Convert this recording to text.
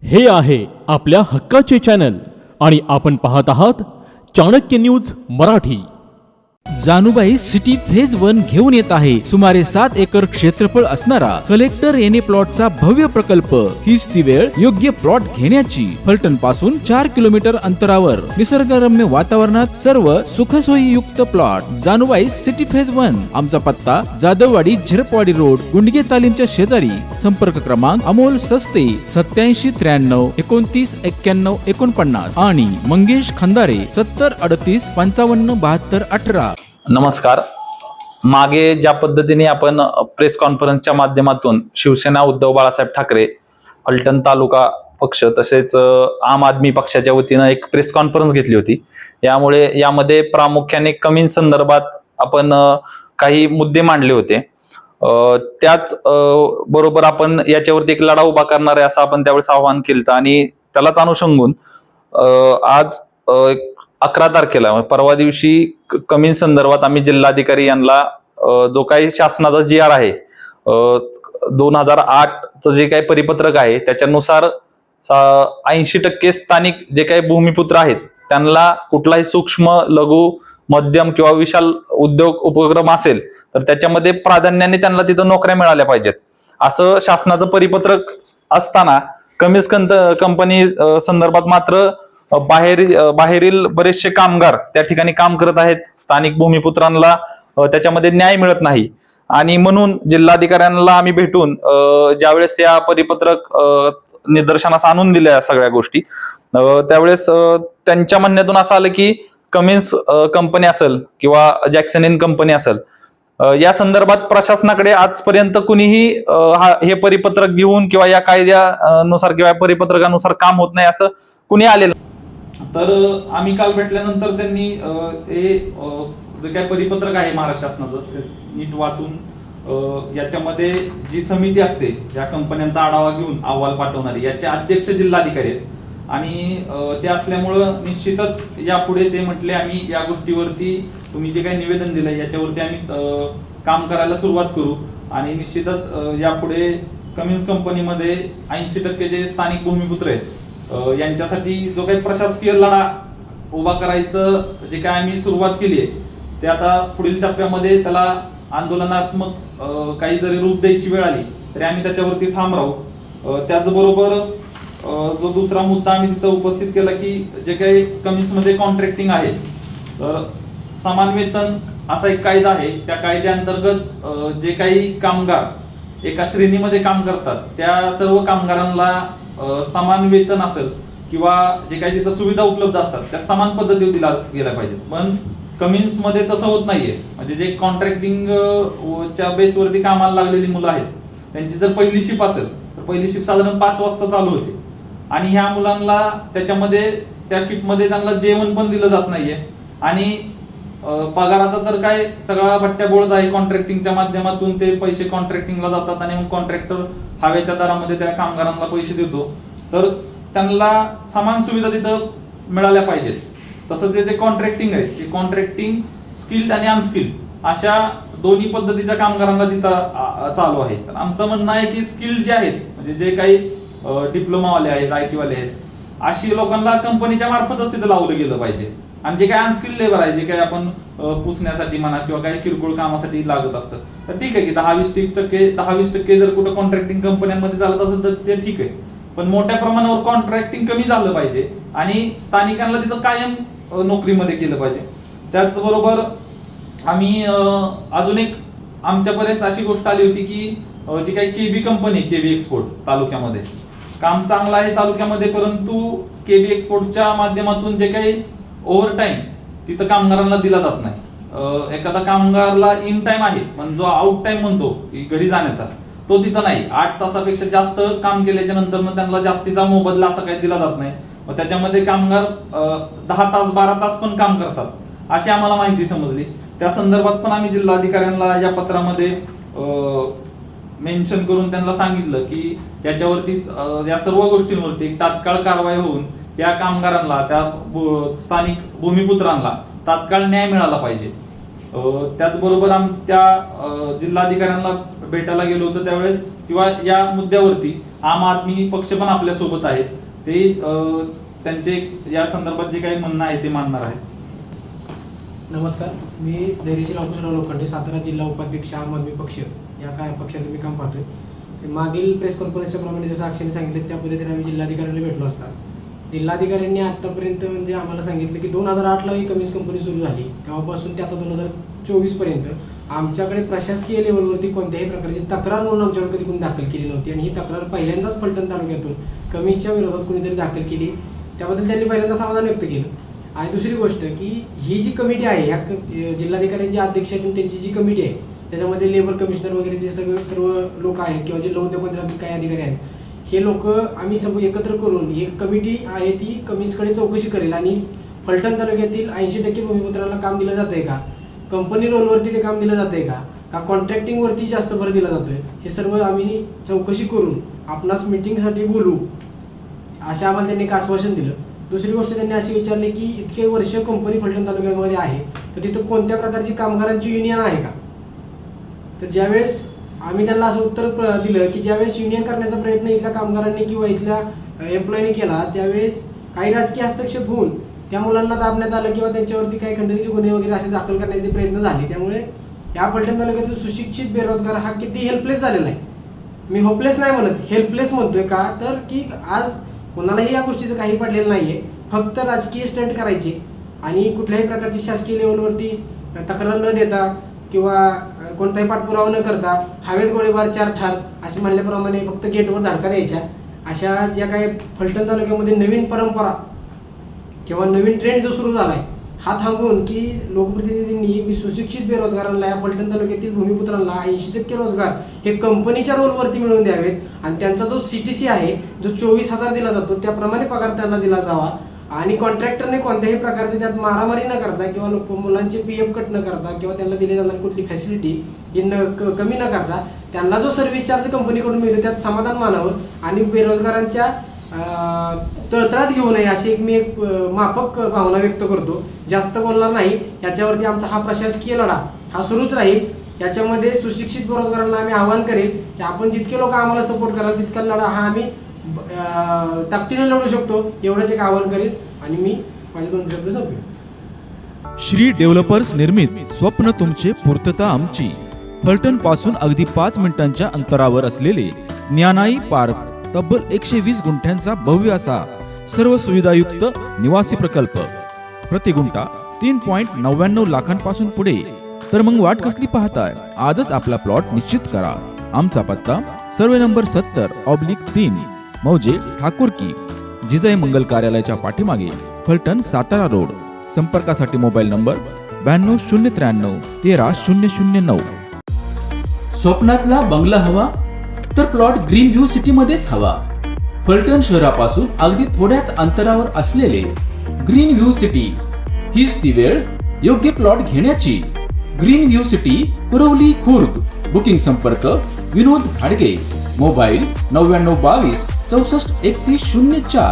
हे आहे आपल्या हक्काचे चॅनल आणि आपण पाहत आहात Chanakya news Marathi. Janubai city phase 1 घेऊन येत आहे सुमारे 7 एकर क्षेत्रफळ असणारा कलेक्टर एने प्लॉटचा भव्य प्रकल्प। हीच ती वेळ योग्य प्लॉट घेण्याची। फलटण पासून 4 किलोमीटर अंतरावर निसर्गरम्य वातावरणात सर्व सुखसोयी युक्त प्लॉट। Janubai city phase 1। आमचा पत्ता जाधववाडी झिरपवाडी रोड, गुंडगे तालीमच्या शेजारी। संपर्क क्रमांक अमोल सस्ते 8793 29 91 49 आणि मंगेश खंदारे 70 38 55 72 18। नमस्कार। मागे ज्या पद्धतीने आपण प्रेस कॉन्फरन्सच्या माध्यमातून शिवसेना उद्धव बाळासाहेब ठाकरे फलटण तालुका पक्ष तसेच आम आदमी पक्षाच्या वतीनं एक प्रेस कॉन्फरन्स घेतली होती। यामध्ये प्रामुख्याने कमी संदर्भात आपण काही मुद्दे मांडले होते। त्याच बरोबर आपण याच्यावरती एक लढा उभा करणार आहे असं आपण त्यावेळेस आवाहन केलं आणि त्यालाच अनुषंगून आज 11 तारखेला परवा दिवशी कमी संदर्भात आम्ही जिल्हाधिकारी यांना जो काही शासनाचा GR आहे 2008 जे काही परिपत्रक आहे त्याच्यानुसार 80% स्थानिक जे काही भूमिपुत्र आहेत त्यांना कुठलाही सूक्ष्म लघु मध्यम किंवा विशाल उद्योग उपक्रम असेल तर त्याच्यामध्ये प्राधान्याने त्यांना तिथं नोकऱ्या मिळाल्या पाहिजेत असं शासनाचं परिपत्रक असताना कमीज कंपनी संदर्भात मात्र बाहेरील बरेचसे कामगार त्या ठिकाणी काम करत आहेत। स्थानिक भूमिपुत्रांना त्याच्यामध्ये न्याय मिळत नाही आणि म्हणून जिल्हाधिकाऱ्यांना आम्ही भेटून ज्यावेळेस या परिपत्रक निदर्शनास आणून दिल्या सगळ्या गोष्टी त्यावेळेस त्यांच्या म्हणण्यातून असं आलं की कमिन्स कंपनी असेल किंवा जॅक्सन इन कंपनी असेल या संदर्भात प्रशासनाकडे आजपर्यंत कुणीही हे परिपत्रक घेऊन किंवा या कायद्यानुसार किंवा परिपत्रकानुसार काम होत नाही असं कुणी आलेलं। तर आम्ही काल भेटल्यानंतर त्यांनी जे काही परिपत्रक आहे महाराष्ट्र शासनाचं नीट वाचून याच्यामध्ये जी समिती असते ज्या कंपन्यांचा आढावा घेऊन अहवाल पाठवणारी याचे अध्यक्ष जिल्हाधिकारी आहेत आणि ते असल्यामुळं निश्चितच यापुढे ते म्हटले आम्ही या गोष्टीवरती तुम्ही जे काही निवेदन दिलंय याच्यावरती आम्ही काम करायला सुरुवात करू आणि निश्चितच यापुढे कमिन्स कंपनीमध्ये 80% जे स्थानिक भूमिपुत्र आहेत यांच्यासाठी जो काही प्रशासकीय लढा उभा करायचं जे काय आम्ही सुरुवात केली आहे ते आता पुढील टप्प्यामध्ये त्याला आंदोलनात्मक काही जरी रूप द्यायची वेळ आली तरी आम्ही त्याच्यावरती ठाम राहू। त्याचबरोबर जो दुसरा मुद्दा आम्ही तिथं उपस्थित केला की जे काही कमिन्समध्ये कॉन्ट्रॅक्टिंग आहे तर समान वेतन असा एक कायदा आहे। त्या कायद्याअंतर्गत जे काही कामगार एका श्रेणीमध्ये काम करतात त्या सर्व कामगारांना समान वेतन असेल किंवा जे काही तिथं सुविधा उपलब्ध असतात त्या समान पद्धतीने दिल्या गेल्या पाहिजेत। पण कमिन्स मध्ये तसं होत नाहीये। म्हणजे जे कॉन्ट्रॅक्टिंग च्या बेसवरती कामाला लागलेली मुलं आहेत त्यांची जर पहिली शिप असेल तर पहिली शिप साधारण 5 वाजता चालू होते आणि ह्या मुलांना त्याच्यामध्ये त्या शिपमध्ये त्यांना जेवण पण दिलं जात नाहीये आणि पगाराचा तर काय सगळा भट्ट्या बोळच आहे। कॉन्ट्रॅक्टिंगच्या माध्यमातून ते पैसे कॉन्ट्रॅक्टिंगला जातात आणि मग कॉन्ट्रॅक्टर हव्या त्या दरामध्ये त्या कामगारांना पैसे देतो तर त्यांना समान सुविधा तिथं मिळाल्या पाहिजेत। तसंच जे कॉन्ट्रॅक्टिंग आहे ते कॉन्ट्रॅक्टिंग स्किल्ड आणि अनस्किल्ड अशा दोन्ही पद्धतीच्या कामगारांना तिथं चालू आहे। तर आमचं म्हणणं आहे की स्किल्ड जे आहेत म्हणजे जे काही डिप्लोमावाले आहेत IT वाले आहेत अशी लोकांना कंपनीच्या मार्फतच तिथं लावलं गेलं पाहिजे आणि जे काही अनस्किल्ड लेबर आहे जे काही आपण पुसण्यासाठी म्हणा किंवा काही किरकोळ कामासाठी लागत असतं तर ठीक आहे की 10-20% जर कुठं कॉन्ट्रॅक्टिंग कंपन्यांमध्ये चालत असेल तर ते ठीक आहे। पण मोठ्या प्रमाणावर कॉन्ट्रॅक्टिंग कमी झालं पाहिजे आणि स्थानिकांना तिथं कायम नोकरीमध्ये केलं पाहिजे। त्याचबरोबर आम्ही अजून एक आमच्यापर्यंत अशी गोष्ट आली होती की जी काही KB कंपनी KB एक्सपोर्ट तालुक्यामध्ये काम चांगलं आहे तालुक्यामध्ये परंतु KB एक्सपोर्टच्या माध्यमातून जे काही ओव्हरटाईम तिथं कामगारांना दिला जात नाही। एखादा कामगारला इन टाइम आहे पण जो आउट टाइम म्हणतो घरी जाण्याचा तो तिथं नाही। 8 तासापेक्षा जास्त काम केल्याच्या नंतर मग त्यांना जास्तीचा मोबदला असा काही दिला जात नाही। मग त्याच्यामध्ये कामगार 10 तास 12 तास पण काम करतात अशी आम्हाला माहिती समजली। त्या संदर्भात पण आम्ही जिल्हाधिकाऱ्यांना या पत्रामध्ये मेन्शन करून त्यांना सांगितलं की याच्यावरती या सर्व गोष्टींवरती तात्काळ कारवाई होऊन या कामगारांना त्या स्थानिक भूमिपुत्रांना तात्काळ न्याय मिळाला पाहिजे। त्याचबरोबर त्या जिल्हाधिकाऱ्यांना भेटायला गेलो होतो त्यावेळेस किंवा या मुद्द्यावरती आम आदमी पक्ष पण आपल्या सोबत आहेत. ते त्यांचे या संदर्भात जे काही म्हणणं आहे ते मांडणार आहेत. नमस्कार, मी धैर्यशील अंकुशराव लोखंडे, सातारा जिल्हा उपाध्यक्ष आम आदमी पक्ष या काय पक्षाचं मी काम पाहतोय. मागील प्रेस कॉन्फरन्सच्या प्रमाणे जसं अक्षयने सांगितलं त्या पद्धतीने आम्ही जिल्हाधिकाऱ्यांना भेटलो असता. जिल्हाधिकाऱ्यांनी आतापर्यंत म्हणजे आम्हाला सांगितलं की 2008ला ही कमीज कंपनी सुरू झाली, तेव्हापासून ते आता 2024 पर्यंत आमच्याकडे प्रशासकीय लेवलवरती कोणत्याही प्रकारची तक्रार म्हणून आमच्याकडे कधी कोणी दाखल केली नव्हती. आणि ही तक्रार पहिल्यांदाच फलटण तालुक्यातून कमीजच्या विरोधात कोणीतरी दाखल केली, त्याबद्दल त्यांनी पहिल्यांदा समाधान व्यक्त केलं. आणि दुसरी गोष्ट की ही जी कमिटी आहे, ह्या जिल्हाधिकाऱ्यांच्या अध्यक्षतेतून त्यांची जी कमिटी आहे त्याच्यामध्ये लेबर कमिशनर वगैरे जे सर्व लोक आहेत किंवा जिल्हा उद्योग मंत्र्यातील काही अधिकारी आहेत, हे लोक आम्ही सर्व एकत्र करून एक कमिटी आहे ती कमिशनकडे चौकशी करेल आणि फलटण तालुक्यातील 80% भूमिपुत्रांना काम दिलं जातंय का, कंपनी रोलवरती ते काम दिलं जातंय का कॉन्ट्रॅक्टिंगवरती जास्त भर दिला जातोय, हे सर्व आम्ही चौकशी करून आपणास मीटिंगसाठी बोलू अशा आम्हाला त्यांनी एक आश्वासन दिलं. दुसरी गोष्ट त्यांनी अशी विचारली की इतके वर्ष कंपनी फलटण तालुक्यामध्ये आहे तर तिथं कोणत्या प्रकारची कामगारांची युनियन आहे का. तर ज्यावेळेस आम्ही त्यांना असं उत्तर दिलं की ज्यावेळेस युनियन करण्याचा प्रयत्न इथल्या कामगारांनी किंवा इथल्या एम्प्लॉईनी केला त्यावेळेस काही राजकीय हस्तक्षेप होऊन त्या मुलांना दाबण्यात आलं किंवा त्यांच्यावरती काही खंडणीचे गुन्हे वगैरे असे दाखल करण्याचे प्रयत्न झाले. त्यामुळे या फलटण तालुक्यातील सुशिक्षित बेरोजगार हा किती हेल्पलेस झालेला आहे. मी होपलेस नाही म्हणत, हेल्पलेस म्हणतोय. का तर की आज कोणालाही या गोष्टीचं काही पडलेलं नाहीये, फक्त राजकीय स्टंट करायचे आणि कुठल्याही प्रकारची शासकीय लेवलवरती तक्रार न देता किंवा कोणताही पाठपुरावा न करता हवेत गोळीबार 4 ठार असे म्हणल्याप्रमाणे फक्त गेटवर धडका द्यायच्या, अशा ज्या काही फलटण तालुक्यामध्ये नवीन परंपरा किंवा नवीन ट्रेंड जो सुरू झालाय हा थांबवून की लोकप्रतिनिधींनी सुशिक्षित बेरोजगारांना या फलटण तालुक्यातील भूमिपुत्रांना 80% रोजगार हे कंपनीच्या रोलवरती मिळवून द्यावेत आणि त्यांचा जो CTC आहे जो 24,000 दिला जातो त्याप्रमाणे पगार त्यांना दिला जावा आणि कॉन्ट्रॅक्टरने कोणत्याही प्रकारचे त्यात मारामारी न करता किंवा मुलांचे PF कट न करता किंवा त्यांना दिली जाणारी कुठली फॅसिलिटी ही कमी न करता त्यांना जो सर्व्हिस चार्ज कंपनीकडून मिळतो त्यात समाधान मानावं आणि बेरोजगारांच्या तळतळाट घेऊ नये अशी एक माफक भावना व्यक्त करतो. जास्त बोलणार नाही, याच्यावरती आमचा हा प्रशासकीय लढा हा सुरूच राहील. याच्यामध्ये सुशिक्षित बेरोजगारांना आम्ही आवाहन करेल की आपण जितके लोक आम्हाला सपोर्ट कराल तितका लढा हा आम्ही ताकदीने लढू शकतो, एवढंच एक आवाहन करेल आणि मी माझे 2 शब्द संपवेन. श्री डेव्हलपर्स निर्मित स्वप्न तुमचे पूर्तता आमची. फलटण पासून अगदी 5 मिनिटांच्या अंतरावर असलेले ज्ञानाई पार्क तब्बल 120 गुंठ्यांचा भव्य असा सर्व सुविधायुक्त निवासी प्रकल्प. प्रति गुंठा 3.99 लाखांपासून पुढे. तर मग वाट कसली पाहताय, आजच आपला प्लॉट निश्चित करा. आमचा पत्ता सर्वे नंबर 70/3 मौजे ठाकूरकी जिजाई मंगल कार्यालयाच्या पाठीमागे फलटण सातारा रोड. संपर्कासाठी मोबाईल नंबर 92 093 13009. स्वप्नातला बंगला हवा तर प्लॉट ग्रीन व्ह्यू सिटी मध्येच हवा. फलटण शहरापासून अगदी थोड्याच अंतरावर असलेले ग्रीन व्ह्यू सिटी हीच ती वेळ योग्य प्लॉट घेण्याची. Green view city Kurwali Khurd. Booking संपर्क विनोद घाडगे. मोबाईल 99 22 64 31 04.